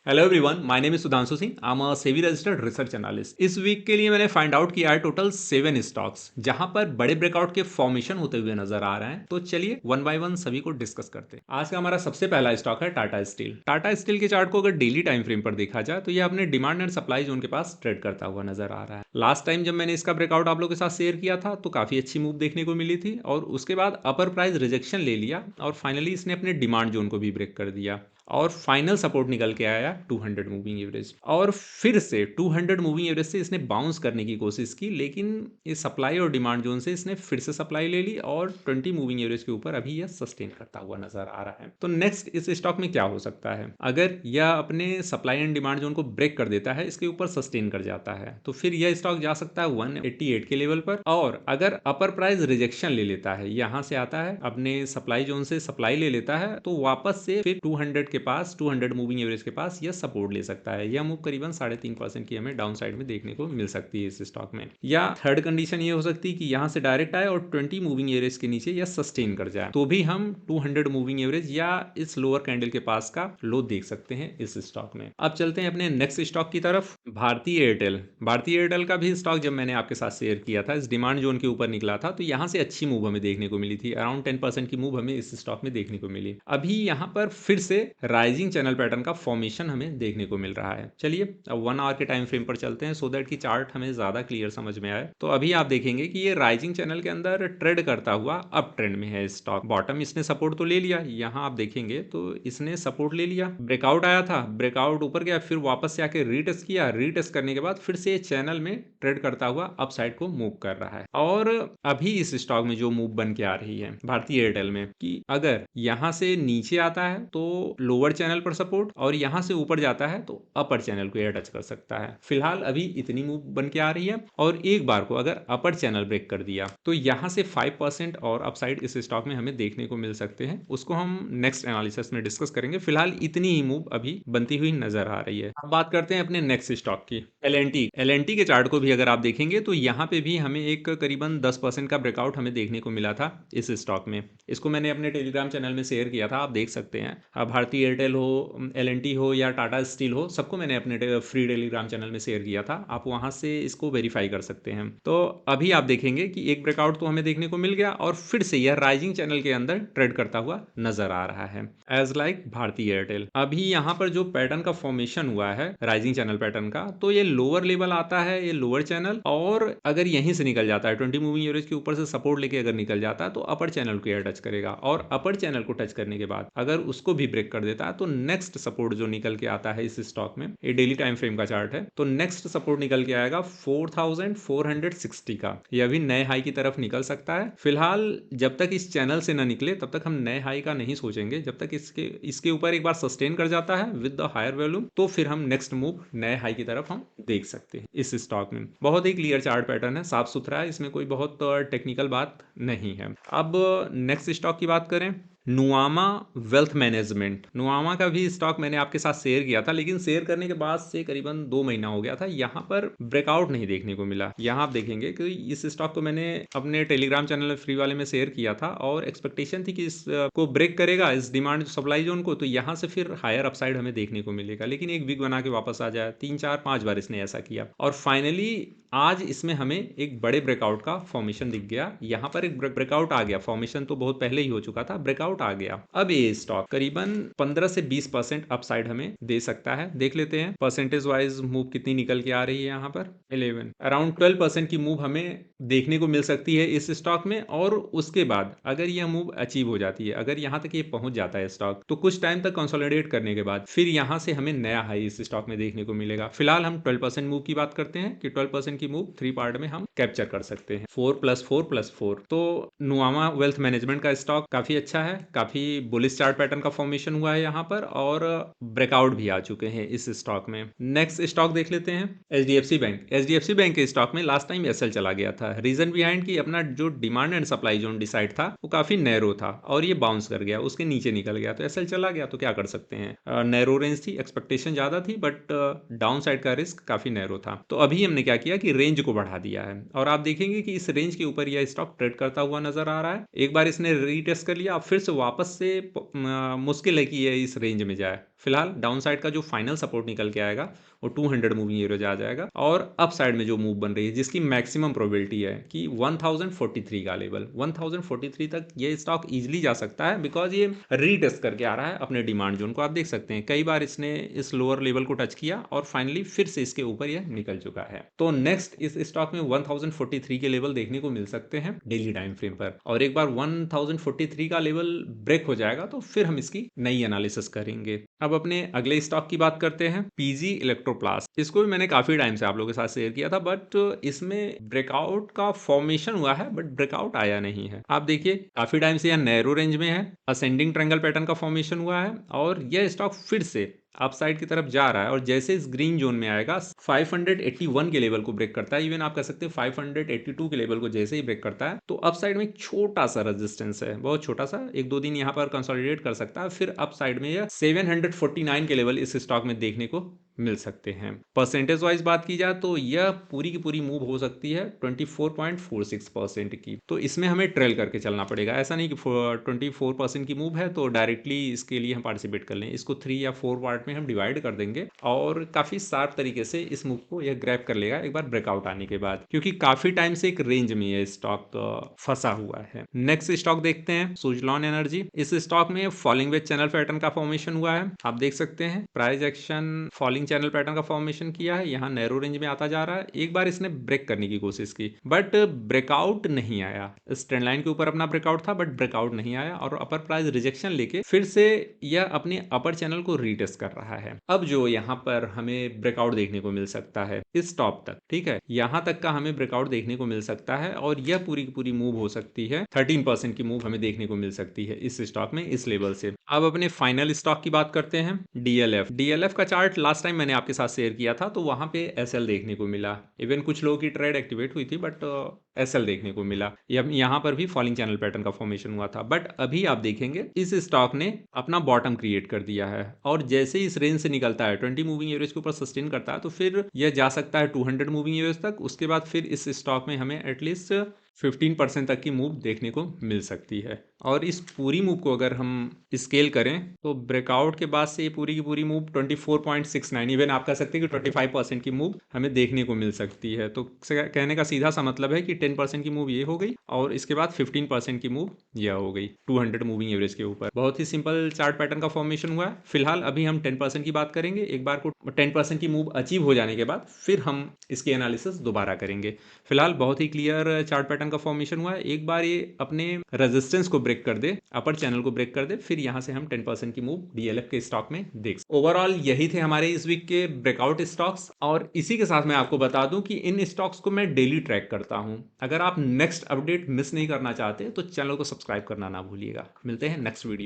Hello everyone, my name is Sudhanshu Singh. I am a SEBI registered research analyst. इस week के लिए मैंने फाइंड आउट किया है टोटल 7 स्टॉक्स जहां पर बड़े ब्रेकआउट के फॉर्मेशन होते हुए नजर आ रहे हैं। तो चलिए वन बाय वन सभी को डिस्कस करते हैं। आज का हमारा सबसे पहला स्टॉक है टाटा स्टील। टाटा स्टील के चार्ट को अगर डेली टाइम फ्रेम पर देखा जाए तो यह अपने डिमांड एंड सप्लाई जोन के पास ट्रेड करता हुआ नजर आ रहा है। लास्ट टाइम जब मैंने इसका ब्रेकआउट आप लोगों के साथ शेयर किया था तो काफी अच्छी मूव देखने को मिली थी और उसके बाद अपर प्राइस रिजेक्शन ले लिया और फाइनली इसने अपने डिमांड जोन को भी ब्रेक कर दिया और फाइनल सपोर्ट निकल के आया 200 मूविंग एवरेज और फिर से 200 मूविंग एवरेज से इसने बाउंस करने की कोशिश की, लेकिन इस सप्लाई और डिमांड जोन से इसने फिर से सप्लाई ले ली और 20 मूविंग एवरेज के ऊपर अभी यह सस्टेन करता हुआ नजर आ रहा है। तो नेक्स्ट इस स्टॉक में क्या हो सकता है? अगर यह अपने सप्लाई एंड डिमांड जोन को ब्रेक कर देता है, इसके ऊपर सस्टेन कर जाता है, तो फिर यह स्टॉक जा सकता है 188 के लेवल पर। और अगर अपर प्राइस रिजेक्शन ले लेता है, यहां से आता है अपने सप्लाई जोन से सप्लाई ले लेता है, तो वापस से फिर 200 के पास 200 मूविंग एवरेज के पास यह सपोर्ट ले सकता है। यह मूव करीबन 3.5% की हमें डाउन साइड में देखने को मिल सकती है इस स्टॉक में। या थर्ड कंडीशन ये हो सकती है कि यहां से डायरेक्ट आए और 20 मूविंग एवरेज के नीचे यह सस्टेन कर जाए, तो भी हम 200 मूविंग एवरेज या इस लोअर कैंडल के पास का लो देख सकते हैं इस स्टॉक में। अब चलते हैं अपने नेक्स्ट स्टॉक की तरफ, भारतीय एयरटेल। भारतीय एयरटेल का भी स्टॉक जब मैंने आपके साथ शेयर किया था, इस डिमांड जोन के ऊपर निकला था, तो यहां से अच्छी मूव हमें देखने को मिली थी। अराउंड 10% की मूव हमें इस स्टॉक में देखने को मिली। अभी यहां पर फिर से राइजिंग चैनल पैटर्न का फॉर्मेशन हमें देखने को मिल रहा है। चलिए अब 1 आवर के टाइम फ्रेम पर चलते हैं सो दैट की चार्ट हमें ज्यादा क्लियर समझ में आए। तो अभी आप देखेंगे कि ये राइजिंग चैनल के अंदर ट्रेड करता हुआ अप ट्रेंड में है स्टॉक। बॉटम इसने सपोर्ट तो ले लिया, यहाँ आप देखेंगे तो इसने सपोर्ट ले लिया, ब्रेकआउट आया था, ब्रेकआउट ऊपर गया, फिर वापस से आके रीटेस्ट किया, रीटेस्ट करने के बाद फिर से चैनल में ट्रेड करता हुआ अप साइड को मूव कर रहा है। और अभी इस स्टॉक में जो मूव बन के आ रही है भारतीय एयरटेल में कि अगर यहां से नीचे आता है तो लोअर चैनल पर सपोर्ट और यहां से ऊपर जाता है तो अपर चैनल को यह टच कर सकता है। फिलहाल अभी इतनी मूव बन के आ रही है और एक बार को अगर अपर चैनल ब्रेक कर दिया तो यहां से 5% और अपसाइड इस स्टॉक में हमें देखने को मिल सकते हैं। उसको हम नेक्स्ट एनालिसिस में डिस्कस करेंगे। फिलहाल इतनी ही मूव अभी बनती हुई नजर आ रही है। अब बात करते हैं अपने नेक्स्ट स्टॉक की, एल एन टी के चार्ट को भी अगर आप देखेंगे तो यहाँ पे भी हमें एक करीबन 10% का ब्रेकआउट हमें देखने को मिला था इस स्टॉक में। इसको मैंने अपने टेलीग्राम चैनल में शेयर किया था, आप देख सकते हैं। भारतीय एयरटेल हो, एल हो या टाटा स्टील हो, सबको मैंने अपने फ्री टेलीग्राम चैनल में शेयर किया था, आप वहां से इसको वेरीफाई कर सकते हैं। तो अभी आप देखेंगे कि एक ब्रेकआउट तो हमें देखने को मिल गया और फिर से यह राइजिंग चैनल के अंदर ट्रेड करता हुआ नजर आ रहा है एज लाइक भारतीय एयरटेल। अभी यहाँ पर जो पैटर्न का फॉर्मेशन हुआ है राइजिंग चैनल पैटर्न का, तो ये लोअर लेवल आता है, ये लोअर चैनल, और अगर यहीं से निकल जाता है 20 मूविंग एवरेज के ऊपर से सपोर्ट लेके अगर निकल जाता है तो अपर चैनल को यह टच करेगा और अपर चैनल को टच करने के बाद अगर उसको भी ब्रेक कर देता है तो नेक्स्ट सपोर्ट जो निकल के आता है इस स्टॉक में, ये डेली टाइम फ्रेम का चार्ट है, तो नेक्स्ट सपोर्ट निकल के आएगा 4460 का। यह भी नए हाई की तरफ निकल सकता है। फिलहाल जब तक इस चैनल से ना निकले तब तक हम नए हाई का नहीं सोचेंगे। जब तक इसके ऊपर एक बार सस्टेन कर जाता है विद द हायर वॉल्यूम तो फिर हम नेक्स्ट मूव नए हाई की तरफ हम देख सकते हैं इस स्टॉक में। बहुत ही क्लियर चार्ट पैटर्न है, साफ सुथरा है, इसमें कोई बहुत टेक्निकल बात नहीं है। अब नेक्स्ट स्टॉक की बात करें, नुआमा वेल्थ मैनेजमेंट। नुआमा का भी स्टॉक मैंने आपके साथ शेयर किया था, लेकिन शेयर करने के बाद से करीबन 2 महीना हो गया था, यहाँ पर ब्रेकआउट नहीं देखने को मिला। यहाँ आप देखेंगे कि इस स्टॉक को मैंने अपने टेलीग्राम चैनल फ्री वाले में शेयर किया था और एक्सपेक्टेशन थी कि इसको ब्रेक करेगा इस डिमांड सप्लाई जोन को, तो यहाँ से फिर हायर अपसाइड हमें देखने को मिलेगा, लेकिन एक वीक बना के वापस आ जाए। 3 4 5 बार इसने ऐसा किया और फाइनली आज इसमें हमें एक बड़े ब्रेकआउट का फॉर्मेशन दिख गया। यहाँ पर एक ब्रेकआउट आ गया, फॉर्मेशन तो बहुत पहले ही हो चुका था, ब्रेकआउट आ गया। अब ये स्टॉक करीबन 15 से 20% अपसाइड हमें दे सकता है। देख लेते हैं परसेंटेज वाइज मूव कितनी निकल के आ रही है। यहाँ पर 11 अराउंड 12% की मूव हमें देखने को मिल सकती है इस स्टॉक में। और उसके बाद अगर यह मूव अचीव हो जाती है, अगर यहाँ तक ये पहुंच जाता है स्टॉक, तो कुछ टाइम तक कंसोलिडेट करने के बाद फिर यहाँ से हमें नया हाई इस स्टॉक में देखने को मिलेगा। फिलहाल हम 12% मूव की बात करते हैं कि 12% की मूव 3 पार्ट में हम कैप्चर कर सकते हैं, 4+4+4। तो नुआमा वेल्थ मैनेजमेंट का स्टॉक काफी अच्छा है, काफी बुलिश चार्ट पैटर्न का फॉर्मेशन हुआ है यहाँ पर और ब्रेकआउट भी आ चुके हैं इस स्टॉक में। नेक्स्ट स्टॉक देख लेते हैं, एचडीएफसी बैंक। एचडीएफसी बैंक के स्टॉक में लास्ट टाइम एसएल चला गया था। रीजन बिहाइंड कि अपना जो demand and supply zone decide था वो काफी नैरो था और ये बाउंस कर गया, उसके नीचे निकल गया, तो एसएल चला गया, तो क्या कर सकते हैं। नैरो रेंज थी, एक्सपेक्टेशन ज्यादा थी, बट डाउन साइड का रिस्क काफी नैरो था। तो अभी हमने क्या किया कि रेंज को बढ़ा दिया है और आप देखेंगे कि इस रेंज के ऊपर यह स्टॉक ट्रेड करता हुआ नजर आ रहा है। एक बार इसने रीटेस्ट कर लिया, फिर से वापस से मुश्किल है कि ये इस रेंज में जाए। फिलहाल डाउन साइड का जो फाइनल सपोर्ट निकल के आएगा वो 200 मूविंग एवरेज आ जाएगा, और अप साइड में जो मूव बन रही है जिसकी मैक्सिमम प्रोबेबिलिटी है कि 1043 का लेवल, 1043 तक ये स्टॉक इजीली जा सकता है, बिकॉज ये रीटेस्ट करके आ रहा है अपने डिमांड जोन को। आप देख सकते हैं कई बार इसने इस लोअर लेवल को टच किया और फाइनली फिर से इसके ऊपर यह निकल चुका है। तो नेक्स्ट इस स्टॉक में 1043 के लेवल देखने को मिल सकते हैं डेली टाइम फ्रेम पर, और एक बार 1043 का लेवल ब्रेक हो जाएगा तो फिर हम इसकी नई एनालिसिस करेंगे। अब अपने अगले स्टॉक की बात करते हैं, पीजी इलेक्ट्रोप्लास्ट। इसको भी मैंने काफी टाइम से आप लोगों के साथ शेयर किया था, बट इसमें ब्रेकआउट का फॉर्मेशन हुआ है बट ब्रेकआउट आया नहीं है। आप देखिए काफी टाइम से यह नैरो रेंज में है, असेंडिंग ट्रायंगल पैटर्न का फॉर्मेशन हुआ है, और यह स्टॉक फिर से अपसाइड की तरफ जा रहा है, और जैसे इस ग्रीन जोन में आएगा 581 के लेवल को ब्रेक करता है, इवन आप कह सकते हैं 582 के लेवल को जैसे ही ब्रेक करता है तो अपसाइड में एक छोटा सा रेजिस्टेंस है, बहुत छोटा सा, एक दो दिन यहाँ पर कंसोलिडेट कर सकता है, फिर अपसाइड में यह 749 के लेवल इस स्टॉक में देखने को मिल सकते हैं। परसेंटेज वाइज बात की जाए तो यह पूरी की पूरी मूव हो सकती है 24.46% की, तो इसमें हमें ट्रेल करके चलना पड़ेगा। ऐसा नहीं कि 24% की मूव है तो डायरेक्टली इसके लिए हम पार्टिसिपेट कर लें, इसको 3 या 4 पार्ट में हम डिवाइड कर देंगे और काफी शार्प तरीके से इस मूव को यह ग्रैब कर लेगा एक बार ब्रेकआउट आने के बाद, क्योंकि काफी टाइम से एक रेंज में यह स्टॉक फंसा हुआ है। नेक्स्ट स्टॉक देखते हैं, सुजलॉन एनर्जी। इस स्टॉक में फॉलिंग वेज चैनल पैटर्न का फॉर्मेशन हुआ है, आप देख सकते हैं price action falling channel pattern का फॉर्मेशन किया है, यहाँ नैरो रेंज में आता जा रहा है। एक बार इसने ब्रेक करने की कोशिश की बट ब्रेकआउट नहीं आया, इस ट्रेंड लाइन के ऊपर अपना ब्रेकआउट था बट ब्रेकआउट नहीं आया, और अपर प्राइस रिजेक्शन लेके फिर से यह अपने अपर चैनल को रीटेस्ट कर रहा है। अब जो यहाँ पर हमें ब्रेकआउट देखने को मिल सकता है इस टॉप तक, ठीक है, यहाँ तक का हमें ब्रेकआउट देखने को मिल सकता है, और यह पूरी की पूरी मूव हो सकती है 13% की मूव हमें देखने को मिल सकती है इस स्टॉक में इस लेवल से। अब अपने फाइनल स्टॉक की बात करते हैं, डीएलएफ। डीएलएफ का चार्ट लास्ट टाइम मैंने आपके साथ शेयर किया था तो वहां पे एसएल देखने को मिला, इवन कुछ लोगों की ट्रेड एक्टिवेट हुई थी बट एसएल देखने को मिला। यहाँ पर भी फॉलिंग चैनल पैटर्न का फॉर्मेशन हुआ था, बट अभी आप देखेंगे इस स्टॉक ने अपना बॉटम क्रिएट कर दिया है, और जैसे ही इस रेंज से निकलता है 20 मूविंग एवरेज के ऊपर सस्टेन करता है तो फिर यह जा सकता है 200 मूविंग एवरेज तक। उसके बाद फिर इस स्टॉक में हमें एटलीस्ट 15% तक की मूव देखने को मिल सकती है, और इस पूरी मूव को अगर हम स्केल करें तो ब्रेकआउट के बाद से ये पूरी की पूरी मूव 24.69, इवन आप कह सकते हैं कि 25% की मूव हमें देखने को मिल सकती है। तो कहने का सीधा सा मतलब है कि 10% की मूव ये हो गई और इसके बाद 15% की मूव यह हो गई 200 मूविंग एवरेज के ऊपर। बहुत ही सिंपल चार्ट पैटर्न का फॉर्मेशन हुआ है। फिलहाल अभी हम 10% की बात करेंगे, एक बार को 10% की मूव अचीव हो जाने के बाद फिर हम इसकी एनालिसिस दोबारा करेंगे। फिलहाल बहुत ही क्लियर चार्ट पैटर्न का फॉर्मेशन हुआ है, एक बार ये अपने रेजिस्टेंस को ब्रेक कर दे, अपर चैनल को ब्रेक कर दे, फिर यहां से हम 10% की मूव डीएलएफ के स्टॉक में देख। ओवरऑल यही थे हमारे इस वीक के ब्रेकआउट स्टॉक्स, और इसी के साथ मैं आपको बता दूं कि इन स्टॉक्स को मैं डेली ट्रैक करता हूं। अगर आप नेक्स्ट अपडेट मिस नहीं करना चाहते तो चैनल को सब्सक्राइब करना ना भूलिएगा। मिलते हैं नेक्स्ट वीडियो।